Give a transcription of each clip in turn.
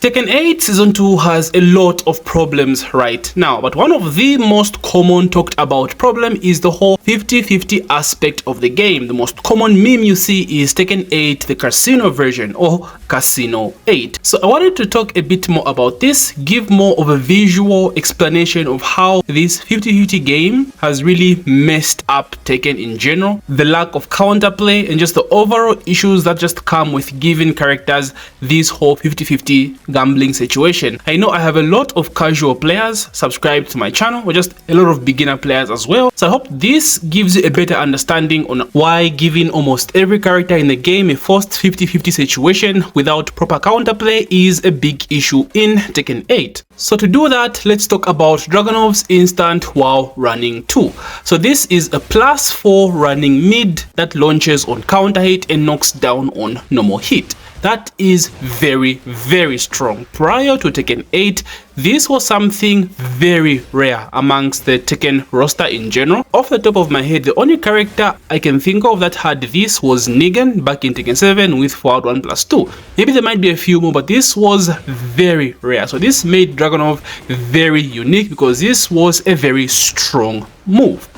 Tekken 8 Season 2 has a lot of problems right now, but one of the most common talked about problem is the whole 50-50 aspect of the game. The most common meme you see is Tekken 8, the casino version, or Casino 8. So I wanted to talk a bit more about this, give more of a visual explanation of how this 50-50 game has really messed up Tekken in general, the lack of counterplay, and just the overall issues that just come with giving characters this whole 50-50 gambling situation. I know I have a lot of casual players subscribed to my channel, or just a lot of beginner players as well, so I hope this gives you a better understanding on why giving almost every character in the game a forced 50-50 situation without proper counterplay is a big issue in Tekken 8. So to do that, let's talk about Dragunov's instant while running 2. So this is a +4 running mid that launches on counter hit and knocks down on normal hit. That is very, very strong. Prior to Tekken 8, this was something very rare amongst the Tekken roster in general. Off the top of my head, the only character I can think of that had this was Negan back in Tekken 7 with forward 1+2. Maybe there might be a few more, but this was very rare. So this made Dragunov very unique because this was a very strong move.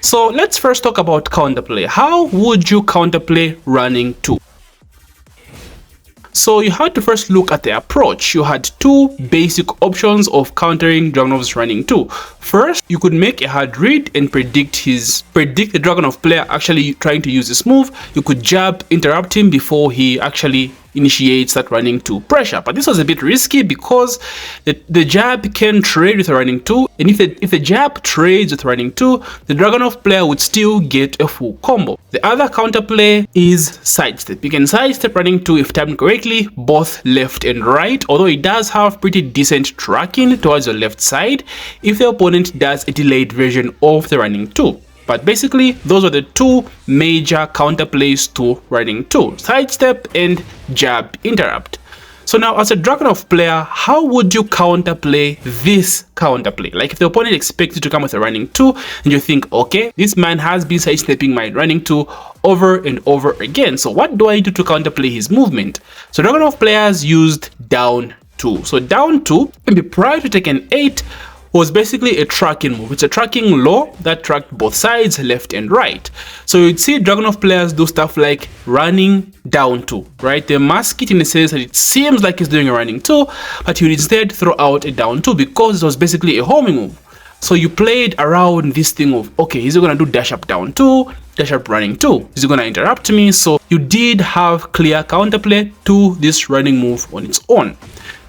So let's first talk about counterplay. How would you counterplay running 2? So you had to first look at the approach. You had two basic options of countering Dragunov's running 2. First, you could make a hard read and predict the Dragunov player actually trying to use this move. You could jab, interrupt him before he actually initiates that running 2 pressure, but this was a bit risky because the jab can trade with a running 2, and if the jab trades with running 2, the Dragunov player would still get a full combo. The other counterplay is sidestep. You can sidestep running 2 if timed correctly, both left and right, although it does have pretty decent tracking towards your left side if the opponent does a delayed version of the running 2. But basically, those are the two major counterplays to running 2, sidestep and jab interrupt. So now, as a Dragunov player, how would you counterplay this counterplay? Like if the opponent expects you to come with a running 2 and you think, okay, this man has been sidestepping my running 2 over and over again, so what do I do to counterplay his movement? So Dragunov players used down 2. So down 2, maybe prior to Tekken 8, was basically a tracking move. It's a tracking law that tracked both sides, left and right. So you'd see Dragunov players do stuff like running down 2, right? They mask it in the sense that it seems like he's doing a running 2, but he would instead throw out a down 2 because it was basically a homing move. So you played around this thing of, okay, is he gonna do dash up down 2, dash up running 2? Is he gonna interrupt me? So you did have clear counterplay to this running move on its own.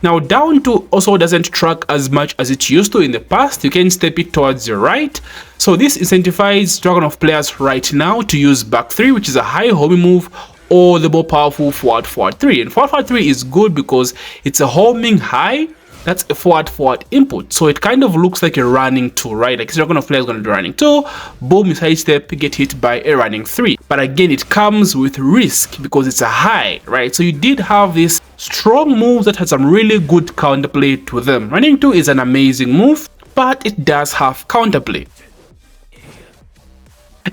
Now down 2 also doesn't track as much as it used to in the past. You can step it towards your right. So this incentivizes Dragunov players right now to use back 3, which is a high homing move, or the more powerful forward 3. And forward 3 is good because it's a homing high. That's a forward input, so it kind of looks like a running 2, right? Like Dragunov player is going to do running 2, boom, you sidestep, get hit by a running 3. But again, it comes with risk because it's a high, right? So you did have this strong moves that had some really good counterplay to them. Running 2 is an amazing move, but it does have counterplay.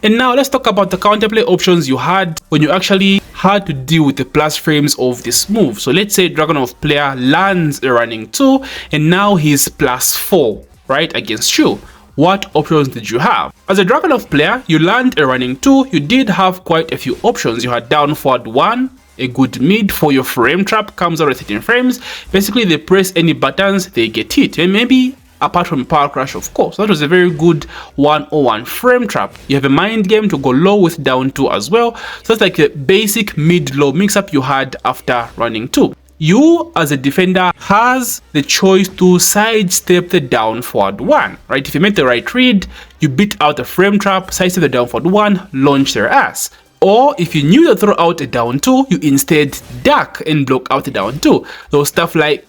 And now let's talk about the counterplay options you had when you actually had to deal with the plus frames of this move. So let's say Dragunov player lands a running 2 and now he's +4, right, against you. What options did you have? As a Dragunov player, you land a running 2, you did have quite a few options. You had down forward 1, a good mid for your frame trap, comes out at 13 frames. Basically, they press any buttons, they get hit. And maybe apart from power crash, of course, that was a very good 101 frame trap. You have a mind game to go low with down 2 as well. So that's like the basic mid-low mix-up you had after running 2. You as a defender has the choice to sidestep the down forward 1, right? If you make the right read, you beat out the frame trap, sidestep the down forward 1, launch their ass. Or if you knew to throw out a down 2, you instead duck and block out the down 2. Those stuff like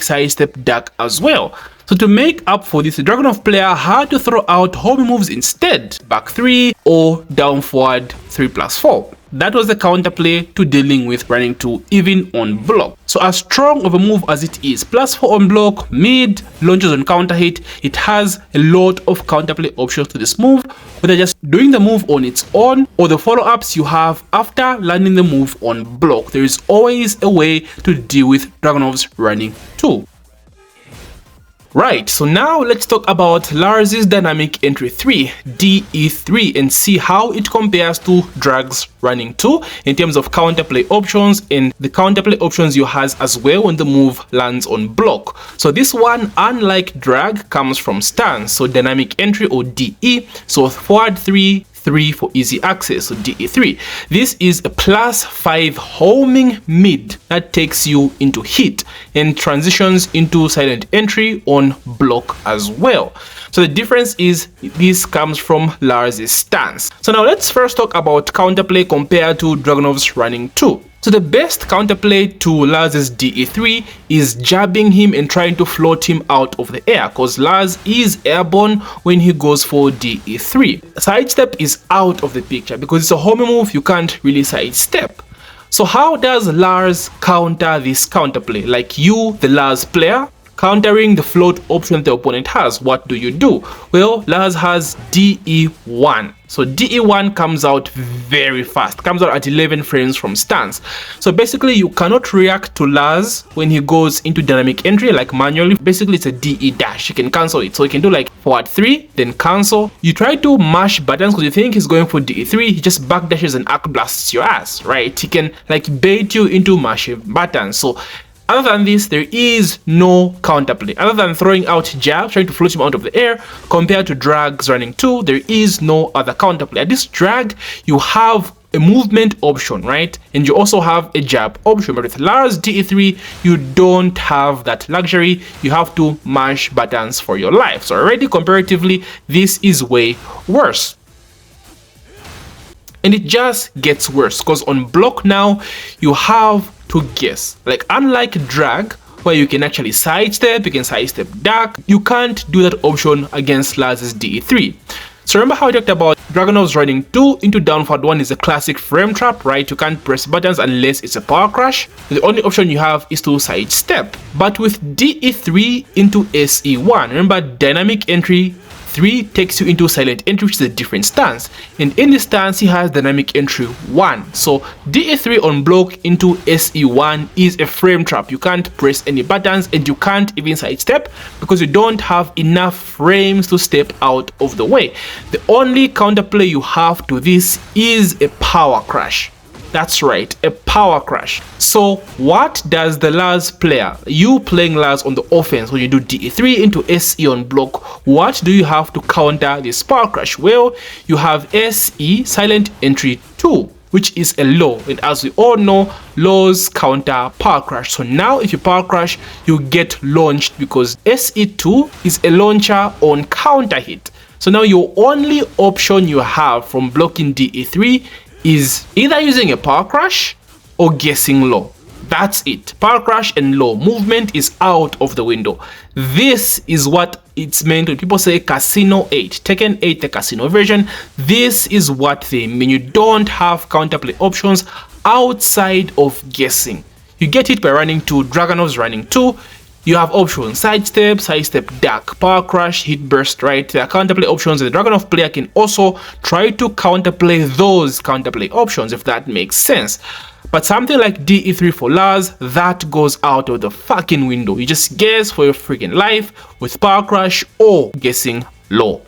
sidestep duck as well. So to make up for this, the Dragunov player had to throw out homing moves instead, back 3 or down forward 3+4. that was the counterplay to dealing with running 2 even on block. So as strong of a move as it is, +4 on block, mid, launches on counter hit, it has a lot of counterplay options to this move, whether just doing the move on its own or the follow-ups you have after landing the move on block. There is always a way to deal with Dragunov's running 2. Right, so now let's talk about Lars' dynamic entry 3, DE3, and see how it compares to Drag's running 2 in terms of counterplay options and the counterplay options you has as well when the move lands on block. So this one, unlike Drag, comes from stance, so dynamic entry or DE, so forward 3, 3 for easy access, so DE3. This is a +5 homing mid that takes you into hit and transitions into silent entry on block as well. So the difference is this comes from Lars' stance. So now let's first talk about counterplay compared to Dragunov's running 2. So the best counterplay to Lars' DE3 is jabbing him and trying to float him out of the air, because Lars is airborne when he goes for DE3. Sidestep is out of the picture because it's a homing move, you can't really sidestep. So how does Lars counter this counterplay? Like you, the Lars player, countering the float option the opponent has, what do you do? Well, Lars has DE1. So DE1 comes out very fast, comes out at 11 frames from stance. So basically you cannot react to Lars when he goes into dynamic entry like manually. Basically it's a DE dash, you can cancel it. So you can do like forward 3, then cancel. You try to mash buttons because you think he's going for DE3, he just backdashes and arc blasts your ass, right? He can like bait you into mashing buttons. So other than this, there is no counterplay. Other than throwing out jabs, trying to float him out of the air, compared to Drag's running 2, there is no other counterplay. At this Drag, you have a movement option, right? And you also have a jab option. But with Lars DE3, you don't have that luxury. You have to mash buttons for your life. So already comparatively, this is way worse. And it just gets worse because on block now, you have to guess. Like unlike Drag, where you can actually sidestep, you can sidestep duck, you can't do that option against Lars' DE3. So remember how I talked about Dragunov's running 2 into down forward 1 is a classic frame trap, right? You can't press buttons unless it's a power crash. The only option you have is to sidestep. But with DE3 into SE1, remember dynamic entry 3 takes you into silent entry, which is a different stance, and in this stance he has dynamic entry 1. So DE3 on block into SE1 is a frame trap. You can't press any buttons and you can't even sidestep because you don't have enough frames to step out of the way. The only counterplay you have to this is a power crash. That's right, a power crash. So what does the Lars player, you playing Lars on the offense, when you do DE3 into SE on block, what do you have to counter this power crash? Well, you have SE silent entry 2, which is a low, and as we all know, lows counter power crash. So now if you power crash, you get launched because SE2 is a launcher on counter hit. So now your only option you have from blocking DE3 is either using a power crash or guessing low. That's it. Power crash and low movement is out of the window. This is what it's meant when people say Casino 8, Tekken 8, the casino version. This is what they mean. You don't have counterplay options outside of guessing. You get it by running 2, Dragunov's running 2. You have options, sidestep, sidestep duck, power crash, hit burst, right? There are counterplay options. The Dragunov player can also try to counterplay those counterplay options, if that makes sense. But something like DE3 for Lars, that goes out of the fucking window. You just guess for your freaking life with power crash or guessing low.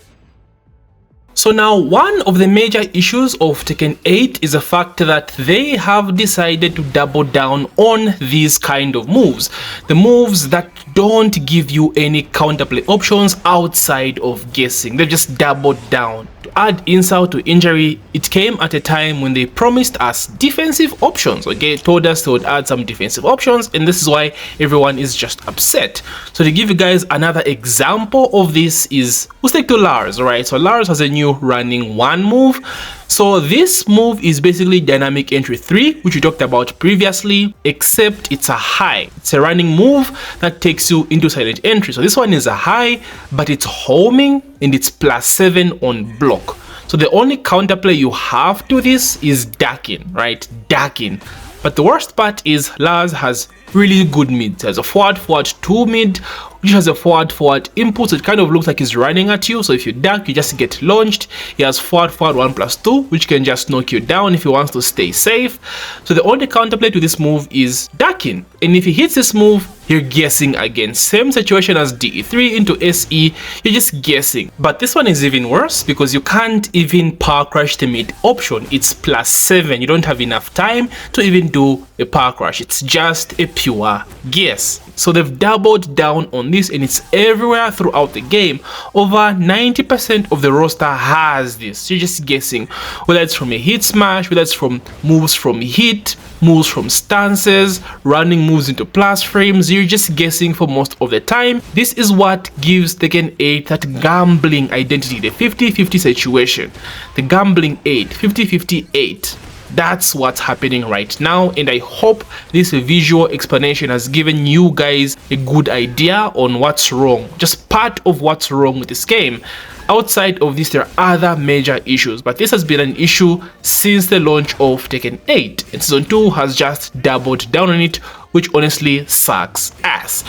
So now one of the major issues of Tekken 8 is the fact that they have decided to double down on these kind of moves. The moves that don't give you any counterplay options outside of guessing. They've just doubled down. To add insult to injury, it came at a time when they promised us defensive options. Okay, told us they would add some defensive options, and this is why everyone is just upset. So to give you guys another example of this is, we'll stick to Lars, right? So Lars has a new running 1 move. So this move is basically dynamic entry 3, which we talked about previously, except it's a high. It's a running move that takes you into silent entry. So this one is a high, but it's homing and it's +7 on block. So the only counterplay you have to this is Dakin, right? Dakin. But the worst part is Lars has really good mid. He has a forward 2 mid, which has a forward input, so it kind of looks like he's running at you. So if you duck, you just get launched. He has forward 1+2, which can just knock you down if he wants to stay safe. So the only counterplay to this move is ducking, and if he hits this move, you're guessing again. Same situation as DE3 into SE, you're just guessing. But this one is even worse because you can't even power crush the mid option. It's +7. You don't have enough time to even do a power crush. It's just a pure guess. So they've doubled down on this, and it's everywhere throughout the game. Over 90% of the roster has this. You're just guessing, whether it's from a hit smash, whether it's from moves from hit, moves from stances, running moves into plus frames. You're just guessing for most of the time. This is what gives Tekken 8 that gambling identity, the 50-50 situation, the gambling 8, 50-58. That's what's happening right now, and I hope this visual explanation has given you guys a good idea on what's wrong, just part of what's wrong with this game. Outside of this, there are other major issues, but this has been an issue since the launch of Tekken 8, and Season 2 has just doubled down on it, which honestly sucks ass.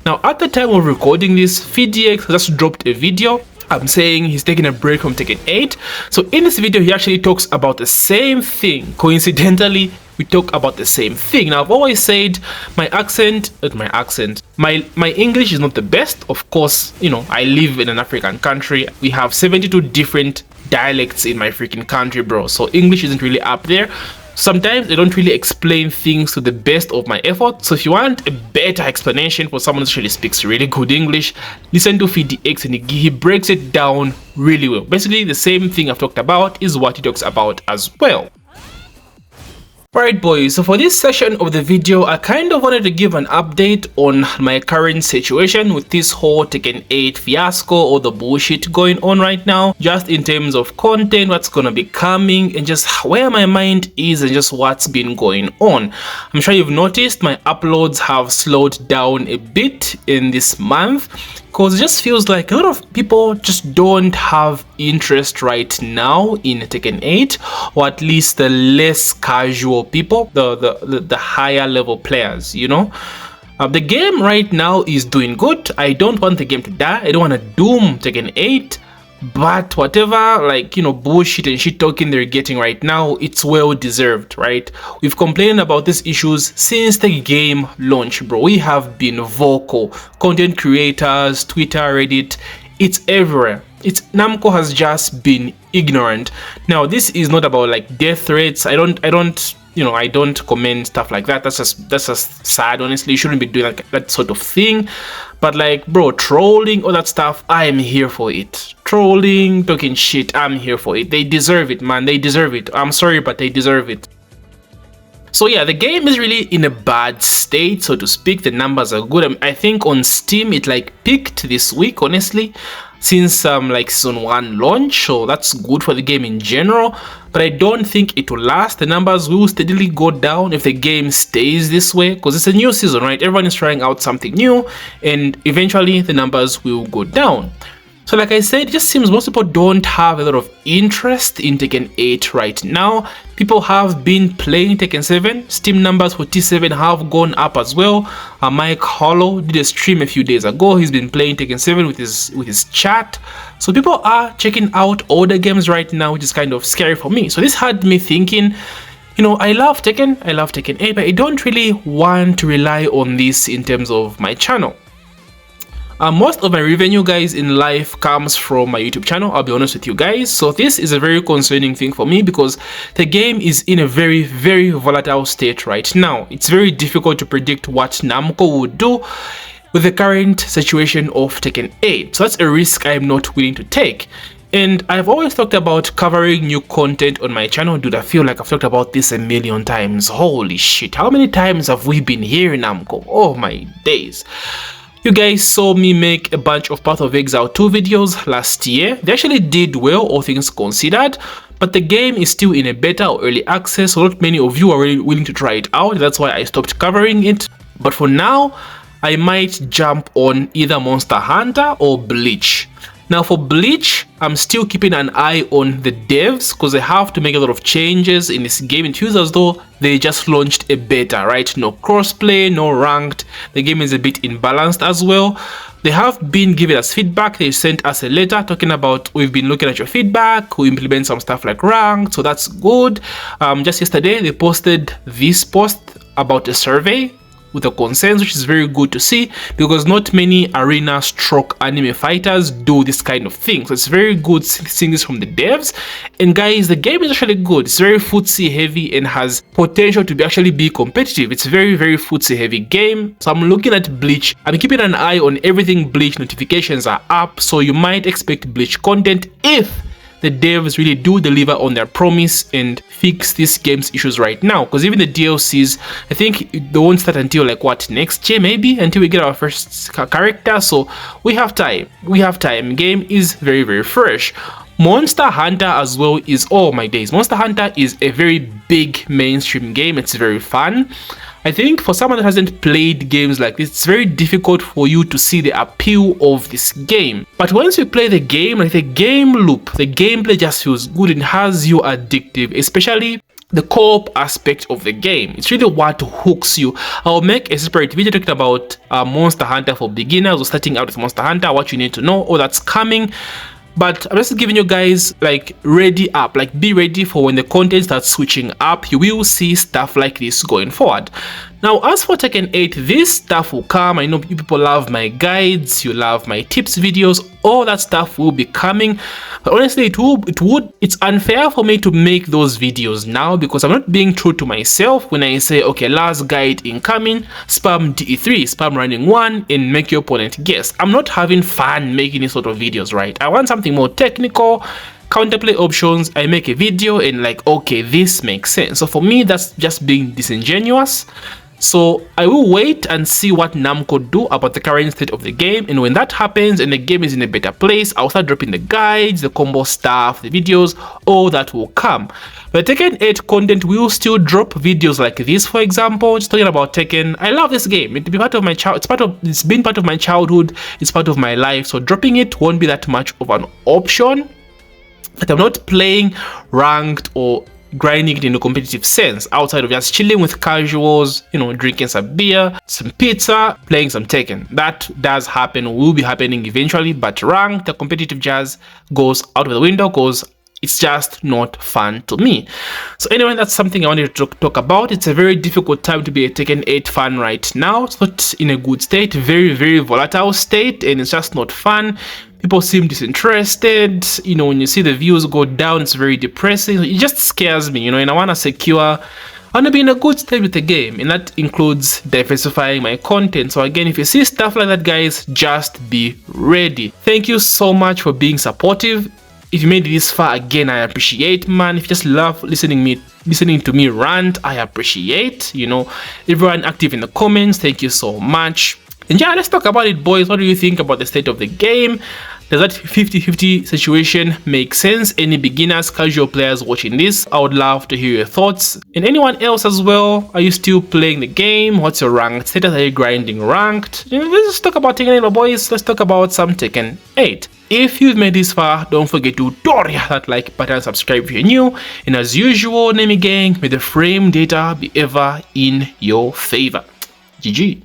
Now, at the time of recording this, FDX just dropped a video. I'm saying he's taking a break from Tekken 8. So in this video, he actually talks about the same thing. Coincidentally, we talk about the same thing. Now, I've always said my English is not the best. Of course, you know, I live in an African country. We have 72 different dialects in my freaking country, bro. So English isn't really up there. Sometimes I don't really explain things to the best of my effort. So if you want a better explanation for someone who actually speaks really good English, listen to FDX, and he breaks it down really well. Basically, the same thing I've talked about is what he talks about as well. Alright boys, so for this session of the video, I kind of wanted to give an update on my current situation with this whole Tekken 8 fiasco, or the bullshit going on right now, just in terms of content, what's gonna be coming, and just where my mind is and just what's been going on. I'm sure you've noticed my uploads have slowed down a bit in this month, because it just feels like a lot of people just don't have interest right now in Tekken 8, or at least the less casual people, the higher level players, you know. The game right now is doing good. I don't want the game to die. I don't want to doom Tekken 8, but whatever, like, you know, bullshit and shit talking they're getting right now, it's well deserved, right? We've complained about these issues since the game launch, bro. We have been vocal. Content creators, Twitter, Reddit, it's everywhere. Namco has just been ignorant. Now, this is not about like death threats. I don't comment stuff like that. That's just sad, honestly. You shouldn't be doing that sort of thing. But like, bro, trolling, all that stuff, I am here for it. Trolling, talking shit, I'm here for it. They deserve it, man. They deserve it. I'm sorry, but they deserve it. So yeah, the game is really in a bad state, so to speak. The numbers are good. I think on Steam it like peaked this week, honestly, since like Season 1 launch, so that's good for the game in general, but I don't think it will last. The numbers will steadily go down if the game stays this way, because it's a new season, right? Everyone is trying out something new, and eventually the numbers will go down. So like I said, it just seems most people don't have a lot of interest in Tekken 8 right now. People have been playing Tekken 7. Steam numbers for T7 have gone up as well. Mike Hollow did a stream a few days ago. He's been playing Tekken 7 with his chat. So people are checking out older games right now, which is kind of scary for me. So this had me thinking, you know, I love Tekken 8, but I don't really want to rely on this in terms of my channel. Most of my revenue, guys, in life comes from my YouTube channel, I'll be honest with you guys. So this is a very concerning thing for me, because the game is in a very, very volatile state right now. It's very difficult to predict what Namco would do with the current situation of Tekken 8. So that's a risk I'm not willing to take. And I've always talked about covering new content on my channel. Dude, I feel like I've talked about this a million times. Holy shit, how many times have we been here in Namco? Oh my days. You guys saw me make a bunch of Path of Exile 2 videos last year. They actually did well, all things considered, but the game is still in a beta or early access, so not many of you are really willing to try it out. That's why I stopped covering it. But for now, I might jump on either Monster Hunter or Bleach. Now for Bleach, I'm still keeping an eye on the devs because they have to make a lot of changes in this game. It feels as though they just launched a beta, right? No crossplay, no ranked. The game is a bit imbalanced as well. They have been giving us feedback. They sent us a letter talking about, we've been looking at your feedback, we implement some stuff like ranked, so that's good. Just yesterday they posted this post about a survey with a consensus, which is very good to see because not many arena stroke anime fighters do this kind of thing. So it's very good seeing this from the devs. And guys, the game is actually good. It's very footsie heavy and has potential to actually be competitive. It's very footsie heavy game. So I'm looking at Bleach. I'm keeping an eye on everything Bleach. Notifications are up, so you might expect Bleach content if the devs really do deliver on their promise and fix this game's issues right now, because even the DLCs, I think they won't start until like what, next year maybe, until we get our first character. So we have time. Game is very fresh. Monster Hunter as well is, oh my days, Monster Hunter is a very big mainstream game. It's very fun. I think for someone that hasn't played games like this, it's very difficult for you to see the appeal of this game. But once you play the game, like the game loop, the gameplay just feels good and has you addictive, especially the co-op aspect of the game. It's really what hooks you. I'll make a separate video talking about Monster Hunter for beginners or starting out with Monster Hunter, what you need to know, all that's coming. But I'm just giving you guys like ready up, like be ready for when the content starts switching up. You will see stuff like this going forward. Now as for Tekken 8, this stuff will come. I know you people love my guides, you love my tips videos, all that stuff will be coming. But honestly, it's unfair for me to make those videos now because I'm not being true to myself when I say, okay, last guide incoming, spam DE3, spam running 1 and make your opponent guess. I'm not having fun making these sort of videos, right? I want something more technical, counterplay options. I make a video and like, okay, this makes sense. So for me, that's just being disingenuous. So I will wait and see what Namco do about the current state of the game, and when that happens and the game is in a better place, I'll start dropping the guides, the combo stuff, the videos, all that will come. But Tekken 8 content will still drop videos like this, for example, just talking about Tekken. I love this game. It's been part of my it's been part of my childhood, it's part of my life, so dropping it won't be that much of an option. But I'm not playing ranked or grinding it in a competitive sense outside of just chilling with casuals, you know, drinking some beer, some pizza, playing some Tekken. That does happen, will be happening eventually, but ranked, the competitive jazz goes out of the window because it's just not fun to me. So anyway, that's something I wanted to talk about. It's a very difficult time to be a Tekken 8 fan right now. It's not in a good state, very volatile state, and it's just not fun. People seem disinterested. You know, when you see the views go down, it's very depressing. It just scares me, you know, and I want to be in a good state with the game, and that includes diversifying my content. So again, if you see stuff like that, guys, just be ready. Thank you so much for being supportive. If you made it this far, again, I appreciate, man. If you just love listening to me rant, I appreciate, you know, everyone active in the comments. Thank you so much. And yeah, let's talk about it, boys. What do you think about the state of the game? Does that 50-50 situation make sense? Any beginners, casual players watching this, I would love to hear your thoughts. And anyone else as well, are you still playing the game? What's your ranked status? Are you grinding ranked? You know, let's talk about Tekken 8, boys. Let's talk about some Tekken 8. If you've made this far, don't forget to that like button, subscribe if you're new. And as usual, Nemi gang, may the frame data be ever in your favor. GG.